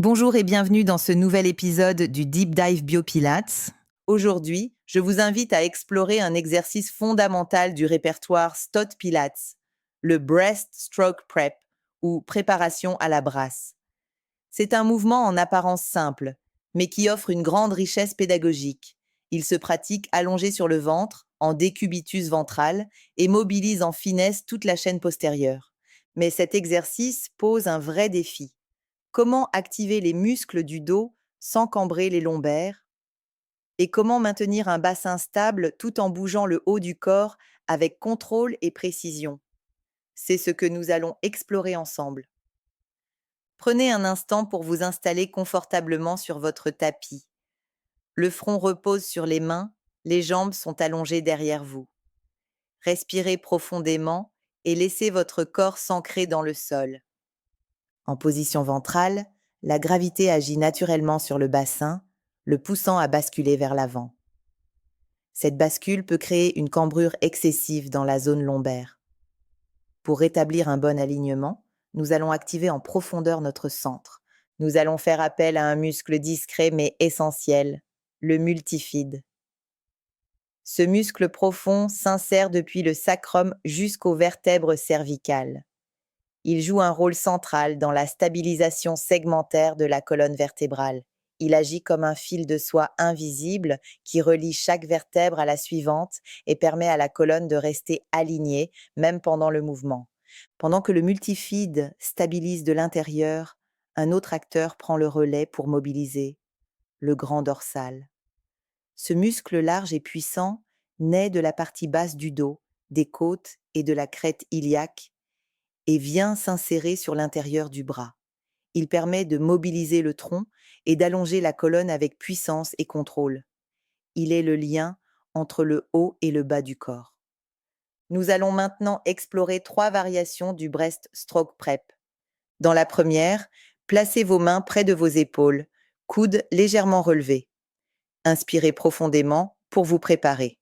Bonjour et bienvenue dans ce nouvel épisode du Deep Dive Biopilates. Aujourd'hui, je vous invite à explorer un exercice fondamental du répertoire Stott Pilates, le Breast Stroke Prep ou préparation à la brasse. C'est un mouvement en apparence simple, mais qui offre une grande richesse pédagogique. Il se pratique allongé sur le ventre, en décubitus ventral, et mobilise en finesse toute la chaîne postérieure. Mais cet exercice pose un vrai défi. Comment activer les muscles du dos sans cambrer les lombaires? Et comment maintenir un bassin stable tout en bougeant le haut du corps avec contrôle et précision? C'est ce que nous allons explorer ensemble. Prenez un instant pour vous installer confortablement sur votre tapis. Le front repose sur les mains, les jambes sont allongées derrière vous. Respirez profondément et laissez votre corps s'ancrer dans le sol. En position ventrale, la gravité agit naturellement sur le bassin, le poussant à basculer vers l'avant. Cette bascule peut créer une cambrure excessive dans la zone lombaire. Pour rétablir un bon alignement, nous allons activer en profondeur notre centre. Nous allons faire appel à un muscle discret mais essentiel, le multifide. Ce muscle profond s'insère depuis le sacrum jusqu'aux vertèbres cervicales. Il joue un rôle central dans la stabilisation segmentaire de la colonne vertébrale. Il agit comme un fil de soie invisible qui relie chaque vertèbre à la suivante et permet à la colonne de rester alignée, même pendant le mouvement. Pendant que le multifide stabilise de l'intérieur, un autre acteur prend le relais pour mobiliser, le grand dorsal. Ce muscle large et puissant naît de la partie basse du dos, des côtes et de la crête iliaque et vient s'insérer sur l'intérieur du bras. Il permet de mobiliser le tronc et d'allonger la colonne avec puissance et contrôle. Il est le lien entre le haut et le bas du corps. Nous allons maintenant explorer 3 variations du Breast Stroke Prep. Dans la première, placez vos mains près de vos épaules, coudes légèrement relevés. Inspirez profondément pour vous préparer.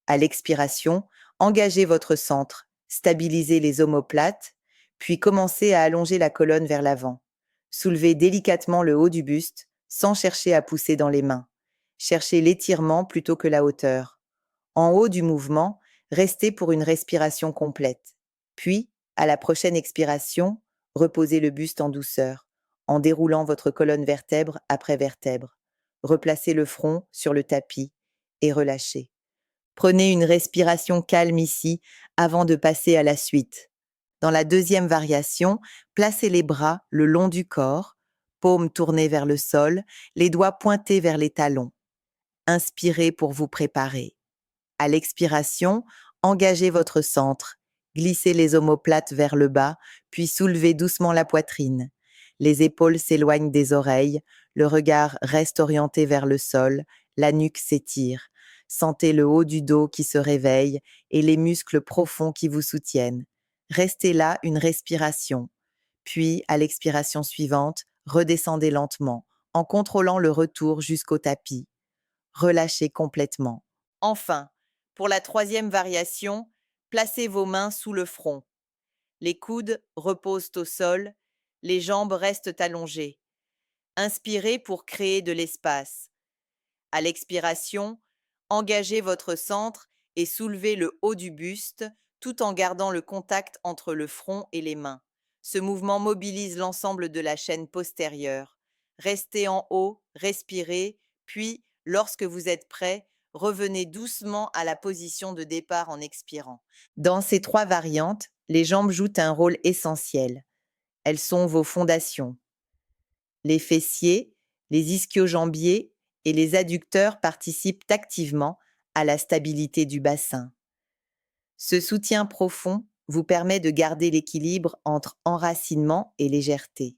À l'expiration, engagez votre centre, stabilisez les omoplates, puis commencez à allonger la colonne vers l'avant. Soulevez délicatement le haut du buste, sans chercher à pousser dans les mains. Cherchez l'étirement plutôt que la hauteur. En haut du mouvement, restez pour une respiration complète. Puis, à la prochaine expiration, reposez le buste en douceur, en déroulant votre colonne vertèbre après vertèbre. Replacez le front sur le tapis et relâchez. Prenez une respiration calme ici avant de passer à la suite. Dans la deuxième variation, placez les bras le long du corps, paumes tournées vers le sol, les doigts pointés vers les talons. Inspirez pour vous préparer. À l'expiration, engagez votre centre, glissez les omoplates vers le bas, puis soulevez doucement la poitrine. Les épaules s'éloignent des oreilles, le regard reste orienté vers le sol, la nuque s'étire. Sentez le haut du dos qui se réveille et les muscles profonds qui vous soutiennent. Restez là une respiration. Puis, à l'expiration suivante, redescendez lentement, en contrôlant le retour jusqu'au tapis. Relâchez complètement. Enfin, pour la troisième variation, placez vos mains sous le front. Les coudes reposent au sol, les jambes restent allongées. Inspirez pour créer de l'espace. À l'expiration, engagez votre centre et soulevez le haut du buste tout en gardant le contact entre le front et les mains. Ce mouvement mobilise l'ensemble de la chaîne postérieure. Restez en haut, respirez, puis, lorsque vous êtes prêt, revenez doucement à la position de départ en expirant. Dans ces 3 variantes, les jambes jouent un rôle essentiel. Elles sont vos fondations. Les fessiers, les ischio-jambiers et les adducteurs participent activement à la stabilité du bassin. Ce soutien profond vous permet de garder l'équilibre entre enracinement et légèreté.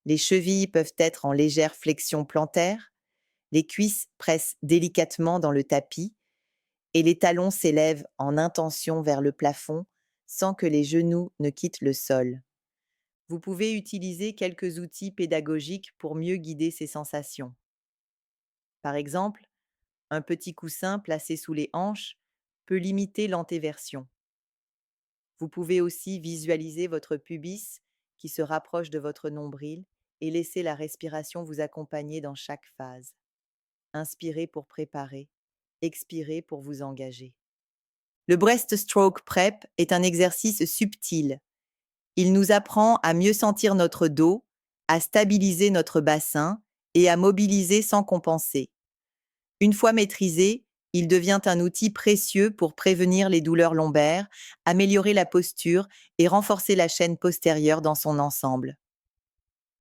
Les chevilles peuvent être en légère flexion plantaire, les cuisses pressent délicatement dans le tapis et les talons s'élèvent en intention vers le plafond sans que les genoux ne quittent le sol. Vous pouvez utiliser quelques outils pédagogiques pour mieux guider ces sensations. Par exemple, un petit coussin placé sous les hanches peut limiter l'antéversion. Vous pouvez aussi visualiser votre pubis qui se rapproche de votre nombril et laissez la respiration vous accompagner dans chaque phase. Inspirez pour préparer, expirez pour vous engager. Le breaststroke prep est un exercice subtil. Il nous apprend à mieux sentir notre dos, à stabiliser notre bassin et à mobiliser sans compenser. Une fois maîtrisé, il devient un outil précieux pour prévenir les douleurs lombaires, améliorer la posture et renforcer la chaîne postérieure dans son ensemble.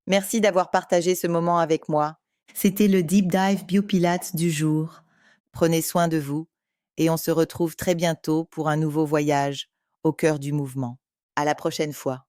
Merci d'avoir partagé ce moment avec moi. C'était le Deep Dive Biopilates du jour. Prenez soin de vous et on se retrouve très bientôt pour un nouveau voyage au cœur du mouvement. À la prochaine fois.